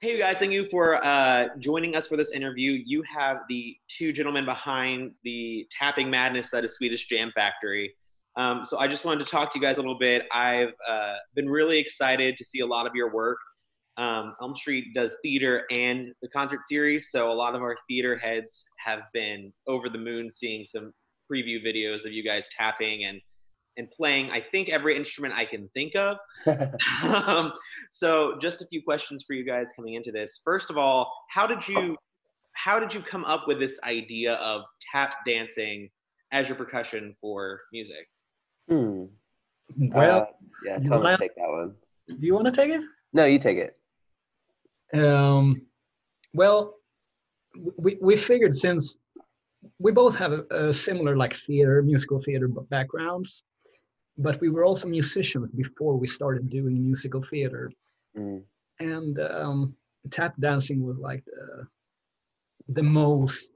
Hey, you guys, thank you for joining us for this interview. You have the two gentlemen behind the Tapping Madness that is Swedish Jam Factory. So I just wanted to talk to you guys a little bit. I've been really excited to see a lot of your work. Elm Street does theater and the concert series, so a lot of our theater heads have been over the moon seeing some preview videos of you guys tapping and playing, I think, every instrument I can think of. So just a few questions for you guys coming into this. First of all, how did you come up with this idea of tap dancing as your percussion for music? Hmm. Well, Yeah, you Thomas, wanna, take that one. do you want to take it? No, you take it. Well, we figured since we both have a similar like musical theater backgrounds, but we were also musicians before we started doing musical theater, Mm. and tap dancing was like the most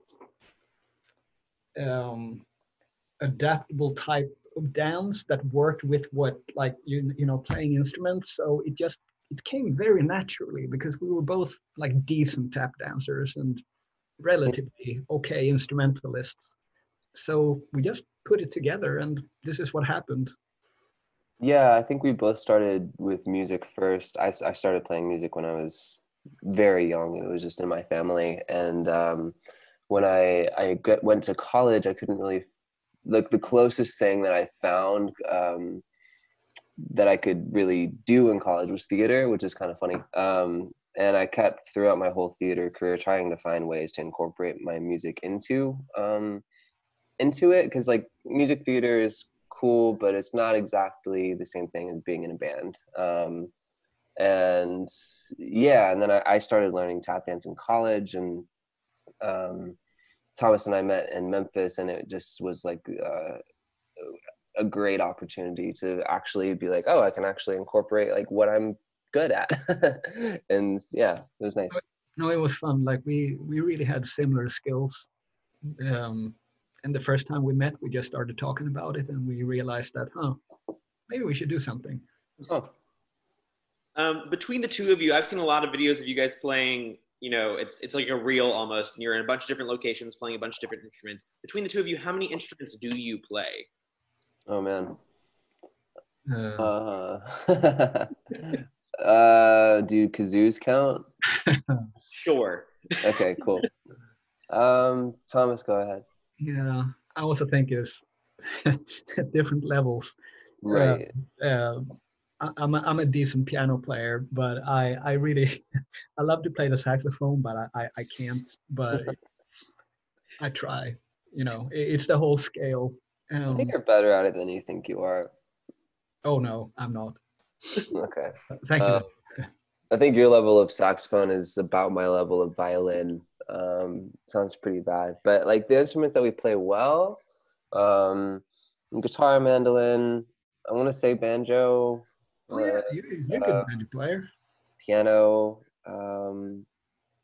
um, adaptable type of dance that worked with what like playing instruments. So it came very naturally because we were both like decent tap dancers and relatively okay instrumentalists. So we just put it together, and this is what happened. Yeah, I think we both started with music first. I started playing music when I was very young. It was just in my family. And when went to college, I couldn't really, like, the closest thing that I found that I could really do in college was theater, which is kind of funny. And I kept throughout my whole theater career trying to find ways to incorporate my music into it, because like music theater is cool, but it's not exactly the same thing as being in a band. And yeah, and then I started learning tap dance in college, and Thomas and I met in Memphis, and it just was like a great opportunity to actually be like, oh, I can actually incorporate like what I'm good at. And yeah, it was nice. No, it was fun. Like we really had similar skills. Um, and the first time we met, we just started talking about it, and we realized that, maybe we should do something. Oh. Between the two of you, I've seen a lot of videos of you guys playing. You know, it's like a reel almost, and you're in a bunch of different locations playing a bunch of different instruments. Between the two of you, how many instruments do you play? Oh man. Uh, Do kazoos count? Sure. Okay, cool. Thomas, go ahead. yeah, I also think it's at different levels. Uh, Right. uh, I'm a decent piano player, but I really I love to play the saxophone, but I can't. But I try. It's the whole scale. I think you're better at it than you think you are. Oh no, I'm not. Okay. Thank you. Uh, I think your level of saxophone is about my level of violin. Sounds pretty bad, but like the instruments that we play well, guitar, mandolin. I want to say banjo. Oh yeah, you're a good banjo player. Piano,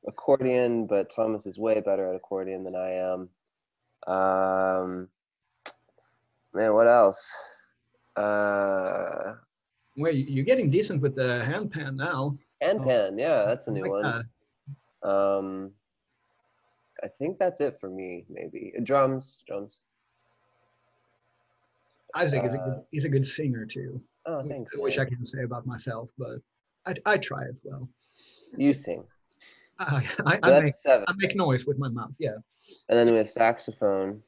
accordion, but Thomas is way better at accordion than I am. Man, what else? Well, you're getting decent with the handpan now. Handpan, yeah, that's a I new like one. that. I think that's it for me, maybe. Drums. Isaac is a good singer too. Oh, thanks, I wish man. I can say about myself, but I try as well. You sing. I That's 7. I make noise with my mouth. Yeah. And then we have saxophone.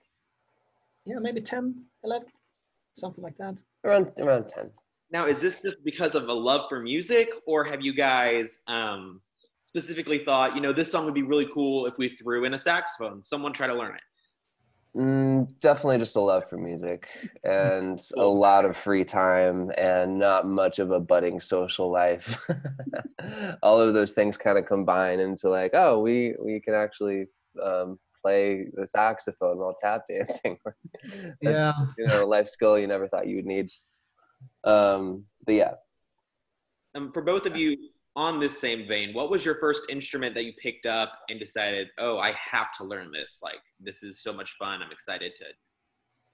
Yeah, maybe 10, 11, something like that. Around 10. Now, is this just because of a love for music, or have you guys specifically thought, this song would be really cool if we threw in a saxophone? Someone try to learn it. Definitely just a love for music and a lot of free time and not much of a budding social life. All of those things kind of combine into like, oh, we can actually play the saxophone while tap dancing. Yeah. That's a life skill you never thought you would need. But yeah. For both of you, on this same vein, what was your first instrument that you picked up and decided, oh, I have to learn this? Like, this is so much fun. I'm excited to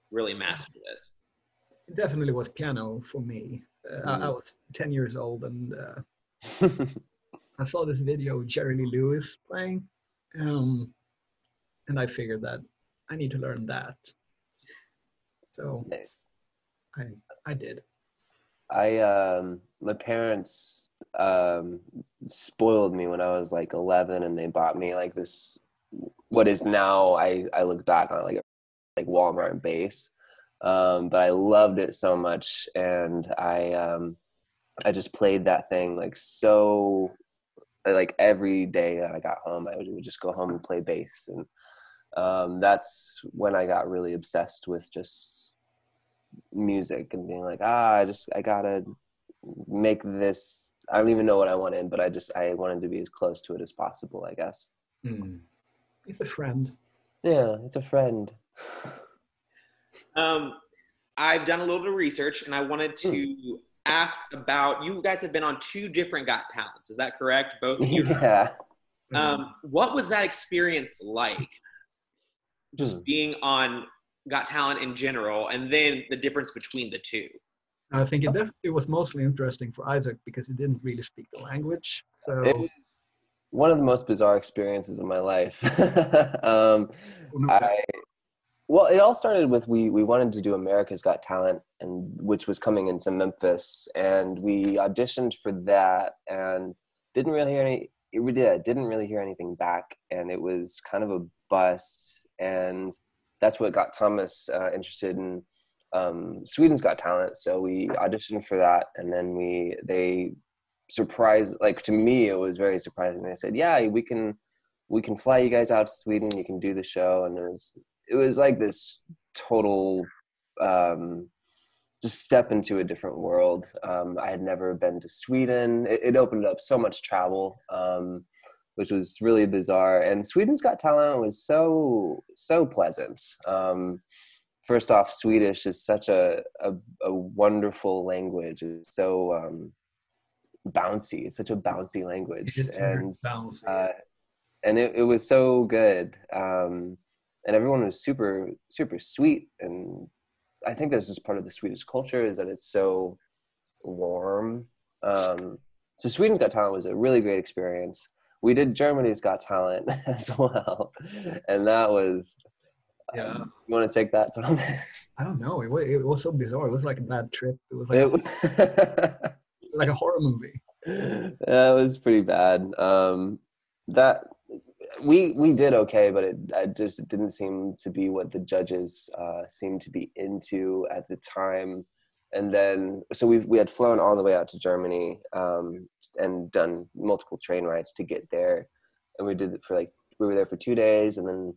really master this. It definitely was piano for me. I was 10 years old, and I saw this video of Jerry Lee Lewis playing, um, and I figured that I need to learn that. So Nice. I did. My parents spoiled me when I was like 11, and they bought me like this, what is now, I look back on it like Walmart bass. But I loved it so much, and I just played that thing like so, like every day that I got home, I would just go home and play bass. And that's when I got really obsessed with just music and being like, I gotta make this. I don't even know what I wanted, but I wanted to be as close to it as possible, I guess. It's a friend. Yeah, it's a friend. I've done a little bit of research, and I wanted to ask about, you guys have been on 2 different Got Talents. Is that correct? Both of you? Yeah. What was that experience like? Just being on Got Talent in general, and then the difference between the 2. I think it was mostly interesting for Isaac because he didn't really speak the language. So It was one of the most bizarre experiences of my life. Well, it all started with we wanted to do America's Got Talent, and which was coming into Memphis, and we auditioned for that and didn't really hear anything back, and it was kind of a bust. And that's what got Thomas interested in Sweden's Got Talent. So we auditioned for that, and then they surprised, like, to me it was very surprising. They said, yeah, we can fly you guys out to Sweden, you can do the show. And it was like this total just step into a different world. I had never been to Sweden. It opened up so much travel, which was really bizarre. And Sweden's Got Talent was so pleasant. First off, Swedish is such a wonderful language. It's so bouncy. It's such a bouncy language. And bouncy. And it was so good. And everyone was super, super sweet. And I think that's just part of the Swedish culture, is that it's so warm. So Sweden's Got Talent was a really great experience. We did Germany's Got Talent as well. And that was, yeah. You want to take that, Thomas? I don't know. It was so bizarre. It was like a bad trip. It was like a horror movie. That was pretty bad. That we did okay, but it just didn't seem to be what the judges seemed to be into at the time. And then so we had flown all the way out to Germany and done multiple train rides to get there, and we did it for we were there for 2 days and then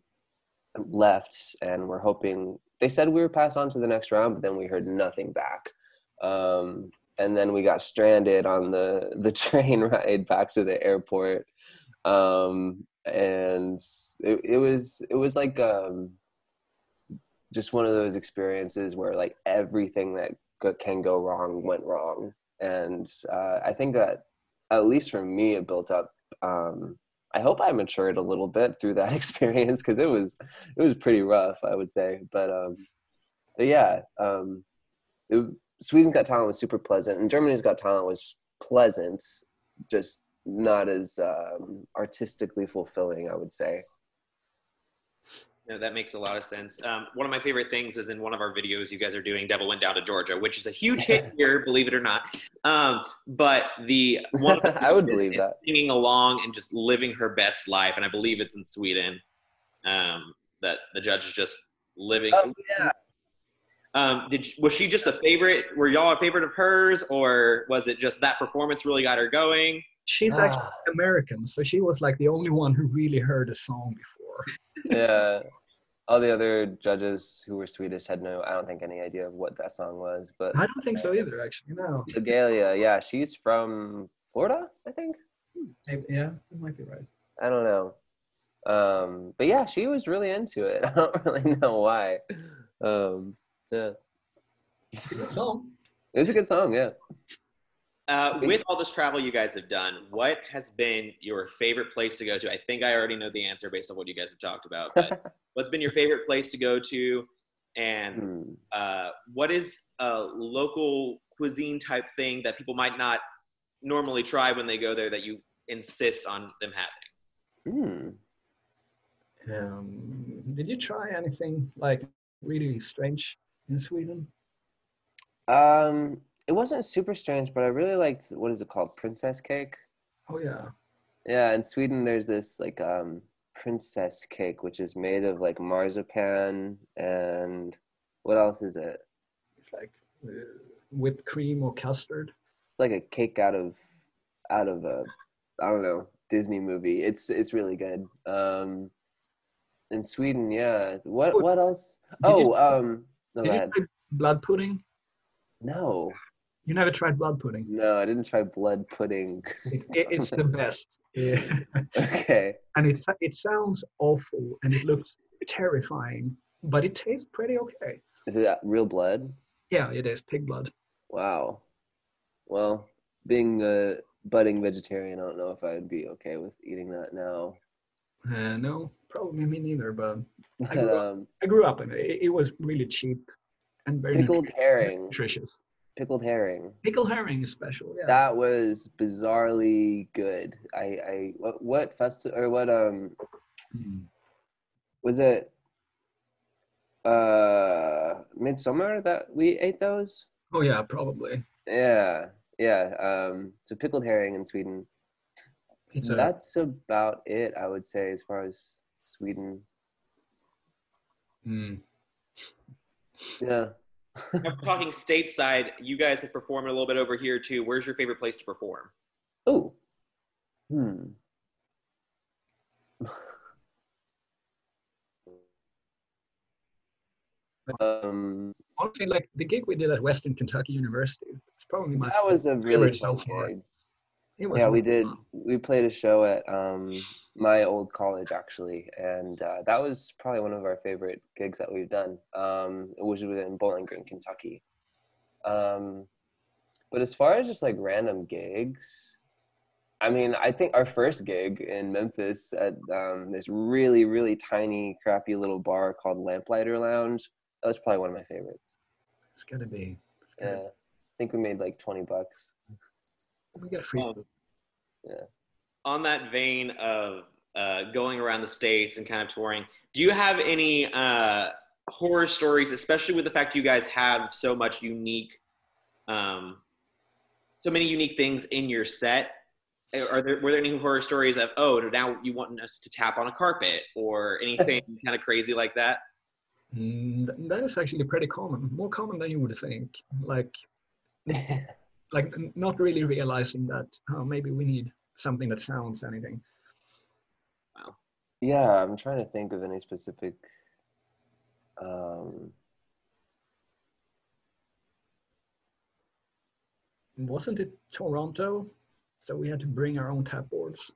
left, and we're hoping, they said we were passed on to the next round, but then we heard nothing back. And then we got stranded on the train ride back to the airport. And it was like just one of those experiences where like everything that can go wrong went wrong. And I think that, at least for me, it built up, I hope I matured a little bit through that experience, because it was pretty rough, I would say. But yeah, Sweden's Got Talent was super pleasant, and Germany's Got Talent was pleasant, just not as artistically fulfilling, I would say. No, that makes a lot of sense. One of my favorite things is in one of our videos, you guys are doing Devil Went Down to Georgia, which is a huge hit here, believe it or not. But the one I would believe that. Singing along and just living her best life, and I believe it's in Sweden, that the judge is just living. Oh, yeah. Was she just a favorite? Were y'all a favorite of hers, or was it just that performance really got her going? She's actually American, so she was like the only one who really heard a song before. Yeah, all the other judges who were Swedish had I don't think, any idea of what that song was. But I don't think so either, actually. No. Galia, yeah, she's from Florida, I think. Maybe, yeah, that might be right. I don't know. But yeah, she was really into it. I don't really know why. Yeah. It's a good song. It's a good song, yeah. With all this travel you guys have done, what has been your favorite place to go to? I think I already know the answer based on what you guys have talked about, but what's been your favorite place to go to? And what is a local cuisine type thing that people might not normally try when they go there that you insist on them having? Did you try anything like really strange in Sweden? It wasn't super strange, but I really liked, what is it called? Princess cake? Oh yeah. Yeah, in Sweden there's this like princess cake which is made of like marzipan and what else is it? It's like whipped cream or custard. It's like a cake out of a, I don't know, Disney movie. It's really good. In Sweden, yeah. What else? Oh, no, Did go you ahead. try blood pudding? No. You never tried blood pudding? No, I didn't try blood pudding. It's the best. Yeah. Okay. And it sounds awful and it looks terrifying, but it tastes pretty okay. Is it real blood? Yeah, it is pig blood. Wow. Well, being a budding vegetarian, I don't know if I'd be okay with eating that now. No, probably me neither. But I But grew up and it was really cheap and very pickled herring. nutritious. Pickled herring. Pickled herring is special. Yeah. That was bizarrely good. I what festival or what was it Midsummer that we ate those? Oh yeah, probably. Yeah. Yeah. So pickled herring in Sweden. That's about it, I would say, as far as Sweden. Yeah. If we're talking stateside, you guys have performed a little bit over here too. Where's your favorite place to perform? Oh. Honestly, like the gig we did at Western Kentucky University, it's probably my that was a really fun so far. gig. Yeah, we did. We played a show at my old college actually, and that was probably one of our favorite gigs that we've done. Which was in Bowling Green, Kentucky. But as far as just like random gigs, I mean, I think our first gig in Memphis at this really, really tiny, crappy little bar called Lamplighter Lounge, that was probably one of my favorites. It's gotta be. Yeah, I think we made like $20. We got free food. Yeah. On that vein of going around the States and kind of touring, do you have any horror stories, especially with the fact you guys have so much unique, so many unique things in your set? Were there any horror stories of, oh, now you want us to tap on a carpet or anything kind of crazy like that? That is actually pretty common, more common than you would think. Like not really realizing that maybe we need something that sounds anything. Wow. Yeah, I'm trying to think of any specific. Wasn't it Toronto? So we had to bring our own tap boards.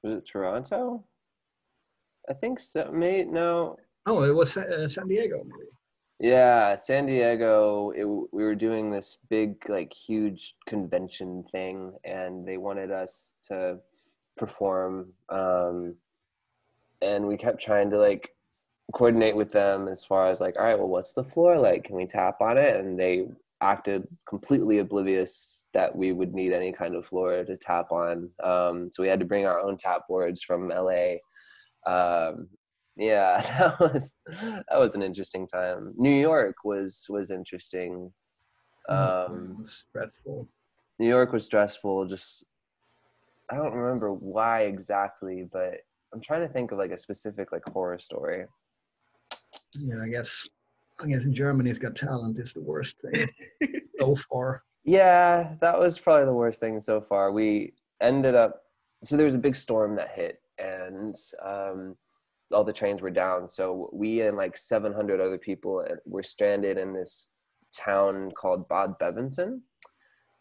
Was it Toronto? I think so. No. Oh, it was San Diego, maybe. Yeah, San Diego. We were doing this big, like, huge convention thing, and they wanted us to perform. And we kept trying to like coordinate with them as far as like, all right, well, what's the floor like? Can we tap on it? And they acted completely oblivious that we would need any kind of floor to tap on. So we had to bring our own tap boards from LA. Yeah, that was an interesting time. New York was interesting. It was stressful. New York was stressful. Just, I don't remember why exactly, but I'm trying to think of like a specific like horror story. Yeah, I guess Germany's Got Talent is the worst thing so far. Yeah, that was probably the worst thing so far. We ended up, so there was a big storm that hit, and all the trains were down. So we and like 700 other people were stranded in this town called Bad Bevensen.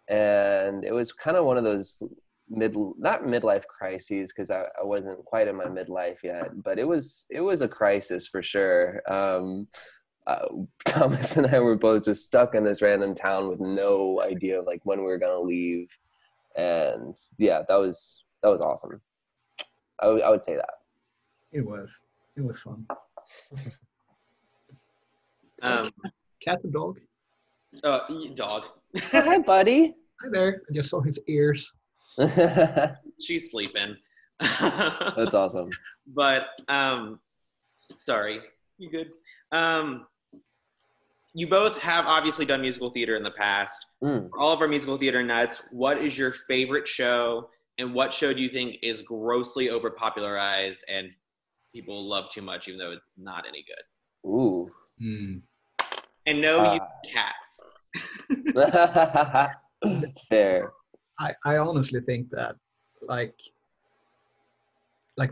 And it was kind of one of those not midlife crises, because I wasn't quite in my midlife yet, but it was a crisis for sure. Thomas and I were both just stuck in this random town with no idea of like when we were gonna leave, and yeah, that was awesome. I would say that. It was fun. Cat or dog? Dog. Hi, buddy. Hi there. I just saw his ears. She's sleeping. That's awesome. But sorry, you good? You both have obviously done musical theater in the past. Mm. For all of our musical theater nuts, what is your favorite show, and what show do you think is grossly overpopularized and people love too much, even though it's not any good? Ooh. And no, you cats. Fair. I honestly think that, like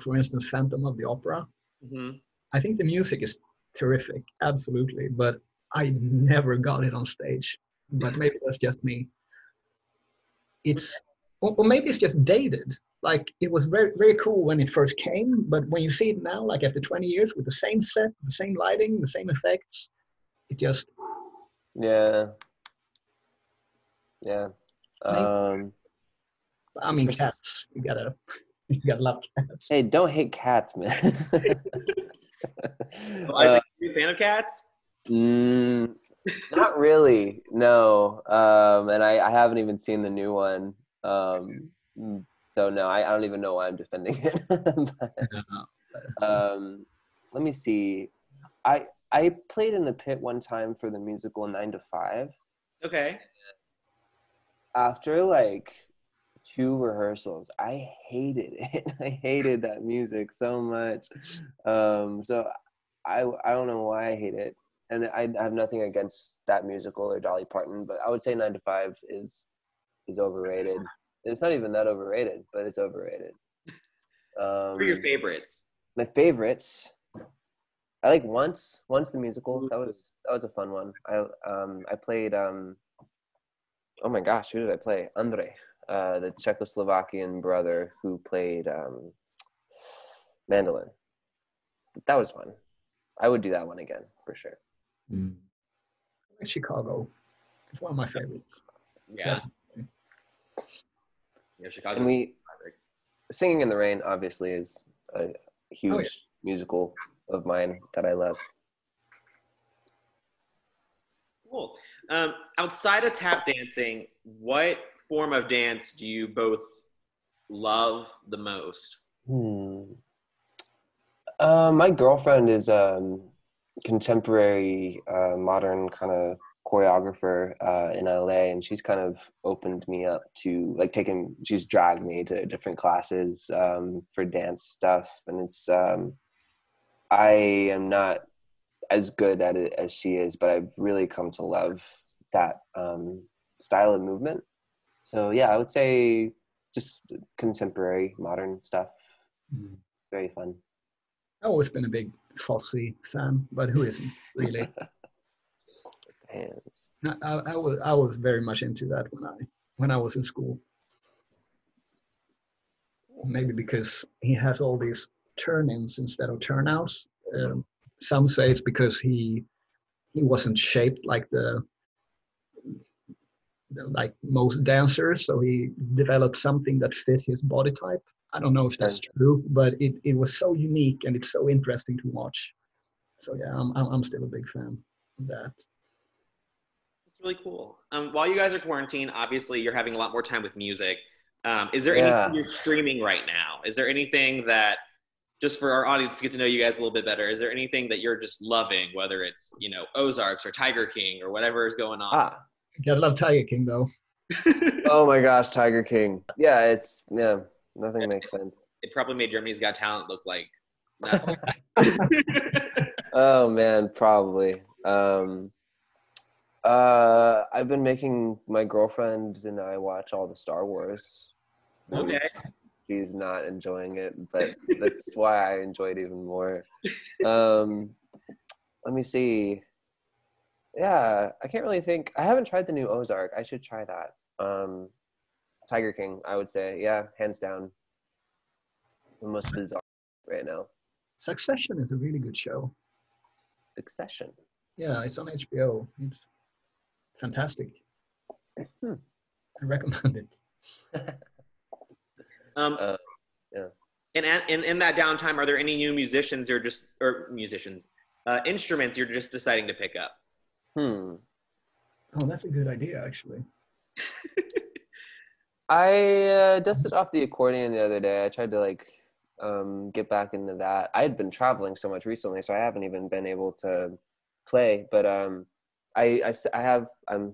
for instance, Phantom of the Opera. Mm-hmm. I think the music is terrific, absolutely, but I never got it on stage. But maybe that's just me. Or maybe it's just dated. Like, it was very, very cool when it first came, but when you see it now, like after 20 years with the same set, the same lighting, the same effects, it just... Yeah. I mean, cats. You gotta love cats. Hey, don't hate cats, man. Are you a fan of cats? Not really, no. And I haven't even seen the new one. So no, I don't even know why I'm defending it. Let me see. I played in the pit one time for the musical 9 to 5. Okay. After like 2 rehearsals, I hated it. I hated that music so much. So I don't know why I hate it. And I have nothing against that musical or Dolly Parton, but I would say 9 to 5 is overrated. It's not even that overrated, but it's overrated. What are your favorites? My favorites, I like Once the musical. That was a fun one. I played oh my gosh, who did I play? Andre, the Czechoslovakian brother who played mandolin. That was fun. I would do that one again for sure. Chicago. It's one of my favorites. Yeah. Yeah, Chicago. And Singing in the Rain obviously is a huge musical of mine that I love. Cool. Outside of tap dancing, what form of dance do you both love the most? My girlfriend is contemporary, modern kind of choreographer in LA, and she's kind of opened me up to she's dragged me to different classes for dance stuff, and it's I am not as good at it as she is, but I've really come to love that style of movement. So yeah, I would say just contemporary modern stuff. Very fun. I've always been a big Fosse fan, but who isn't really? Hands. I was very much into that when I was in school. Maybe because he has all these turn-ins instead of turn-outs. Some say it's because he wasn't shaped like like most dancers, so he developed something that fit his body type. I don't know if that's true, but it was so unique and it's so interesting to watch. So yeah, I'm still a big fan of that. It's really cool. While you guys are quarantined, obviously you're having a lot more time with music. Is there anything you're streaming right now? Is there anything that, just for our audience to get to know you guys a little bit better, is there anything that you're just loving, whether it's, Ozarks or Tiger King or whatever is going on? Gotta love Tiger King though. Oh my gosh, Tiger King. Yeah, nothing makes sense. It probably made Germany's Got Talent look like nothing. Oh man, probably. I've been making my girlfriend and I watch all the Star Wars. Okay. She's not enjoying it, but that's why I enjoy it even more. Let me see. Yeah, I can't really think. I haven't tried the new Ozark. I should try that. Tiger King, I would say. Yeah, hands down. The most bizarre right now. Succession is a really good show. Succession. Yeah, it's on HBO. It's fantastic. I recommend it. Yeah. In that downtime, are there any new instruments you're just deciding to pick up? Oh, that's a good idea, actually. I dusted off the accordion the other day. I tried to like get back into that. I had been traveling so much recently, so I haven't even been able to play. But I have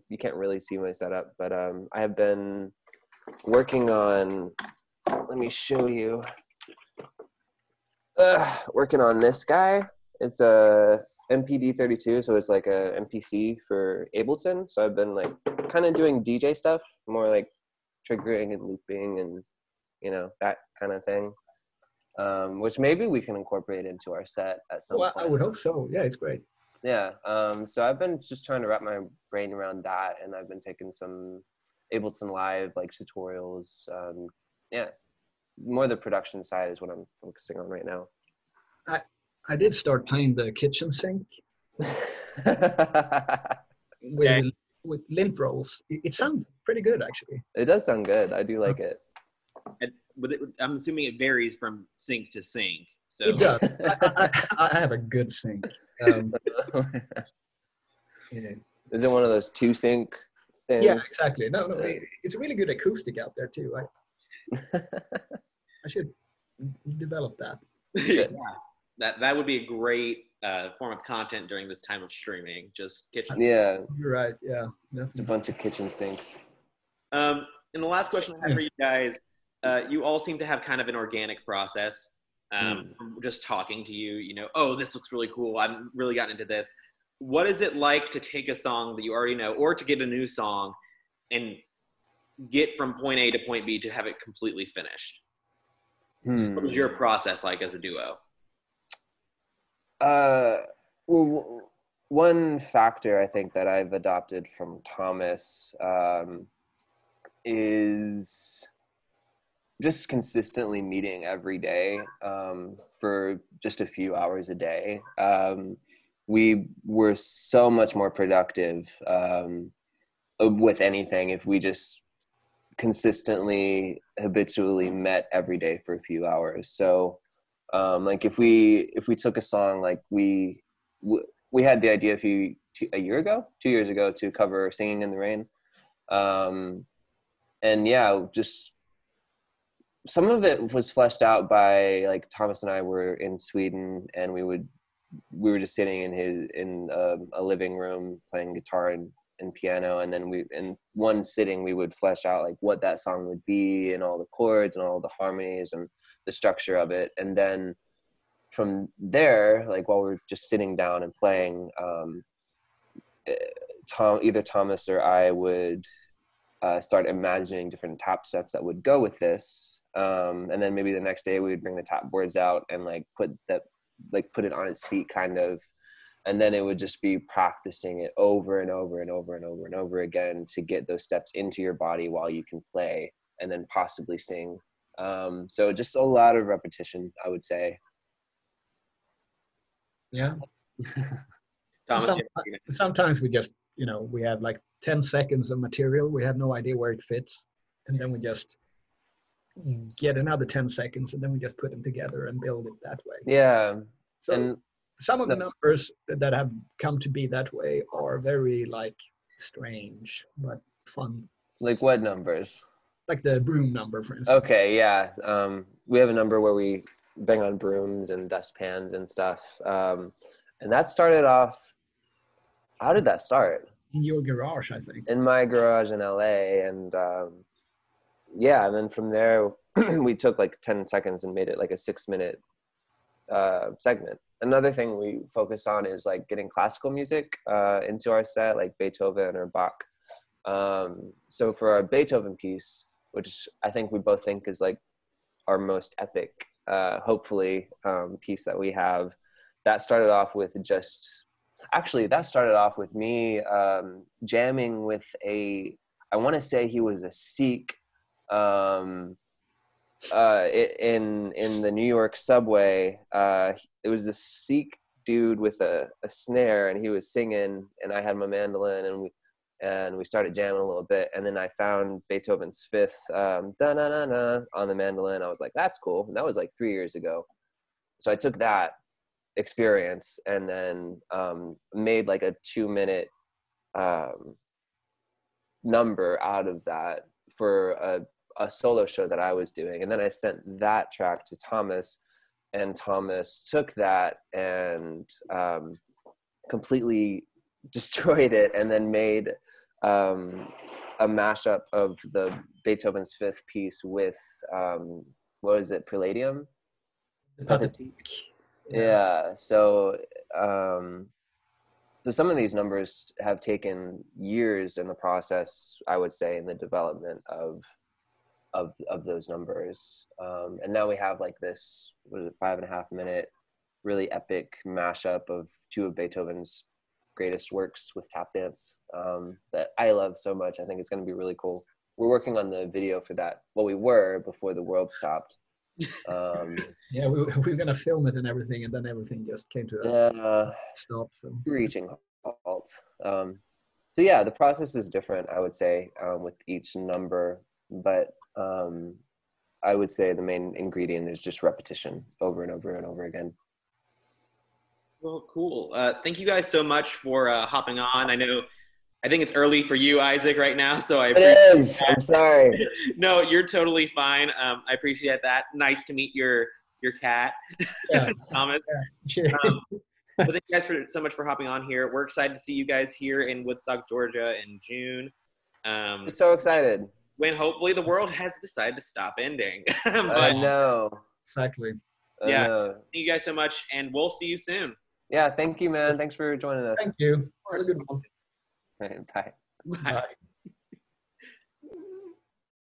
you can't really see my setup, but I have been working on. Let me show you. Working on this guy. It's a MPD-32, so it's like a MPC for Ableton. So I've been like kind of doing DJ stuff, more like triggering and looping and that kind of thing, which maybe we can incorporate into our set at some point. I would hope so. Yeah, it's great. Yeah. So I've been just trying to wrap my brain around that, and I've been taking some Ableton Live like tutorials. Yeah, more the production side is what I'm focusing on right now. I did start playing the kitchen sink with lint rolls. It sounds pretty good, actually. It does sound good. I do like it. But I'm assuming it varies from sync to sync. So it does. I have a good sync. Is it one of those 2-sync things? Yeah, exactly. No, it's a really good acoustic out there too. I should develop that. Yeah. That would be a great form of content during this time of streaming. Just kitchen. Yeah, you're right. Yeah, definitely. A bunch of kitchen sinks. And the last question I have for you guys, you all seem to have kind of an organic process. Just talking to you, oh, this looks really cool. I'm really gotten into this. What is it like to take a song that you already know, or to get a new song and get from point A to point B to have it completely finished? What was your process like as a duo? Well, one factor I think that I've adopted from Thomas is just consistently meeting every day for just a few hours a day. We were so much more productive with anything if we just consistently, habitually met every day for a few hours. So like if we took a song, like we had the idea 2 years ago to cover Singing in the Rain. And yeah, just some of it was fleshed out by like Thomas and I were in Sweden, and we were just sitting in a living room playing guitar and piano, and then in one sitting we would flesh out like what that song would be and all the chords and all the harmonies and the structure of it. And then from there, like while we're just sitting down and playing, either Thomas or I would start imagining different tap steps that would go with this, and then maybe the next day we would bring the tap boards out and like put it on its feet kind of, and then it would just be practicing it over and over and over and over and over again to get those steps into your body while you can play and then possibly sing. So just a lot of repetition, I would say. Yeah. Thomas, sometimes we just, we have like 10 seconds of material. We have no idea where it fits. And then we just get another 10 seconds and then we just put them together and build it that way. Yeah. So and some of the numbers that have come to be that way are very like strange, but fun. Like what numbers? Like the broom number, for instance. Okay, yeah. We have a number where we bang on brooms and dustpans and stuff. And that started off, how did that start? In your garage, I think. In my garage in LA. And yeah, and then from there, we took like 10 seconds and made it like a 6-minute segment. Another thing we focus on is like getting classical music into our set, like Beethoven or Bach. So for our Beethoven piece, which I think we both think is like our most epic, hopefully, piece that we have, that started off with me jamming with I want to say he was a Sikh in the New York subway. It was this Sikh dude with a snare, and he was singing, and I had my mandolin, and we started jamming a little bit, and then I found Beethoven's Fifth da-na-na-na on the mandolin. I was like, that's cool. And that was like 3 years ago. So I took that experience and then made like a 2-minute number out of that for a solo show that I was doing. And then I sent that track to Thomas, and Thomas took that and completely destroyed it, and then made a mashup of the Beethoven's Fifth piece with what is it, Palladium? Yeah. So so some of these numbers have taken years in the process, I would say, in the development of those numbers. And now we have like this, what is it, 5.5 minute, really epic mashup of two of Beethoven's greatest works with tap dance that I love so much. I think it's going to be really cool. We're working on the video for that. Well, we were before the world stopped. Yeah, we were gonna film it and everything, and then everything just came to a stop. So reaching halt. So yeah, the process is different, I would say, with each number, but I would say the main ingredient is just repetition over and over and over again. Well, cool. Thank you guys so much for hopping on. I think it's early for you, Isaac, right now, so It is. That. I'm sorry. No, you're totally fine. I appreciate that. Nice to meet your cat, yeah. Thomas. Yeah, sure. But thank you guys so much for hopping on here. We're excited to see you guys here in Woodstock, Georgia in June. We're so excited. When hopefully the world has decided to stop ending. But, I know. Exactly. Yeah. Thank you guys so much, and we'll see you soon. Yeah, thank you, man. Thanks for joining us. Thank you. Have a good one. Bye. Bye.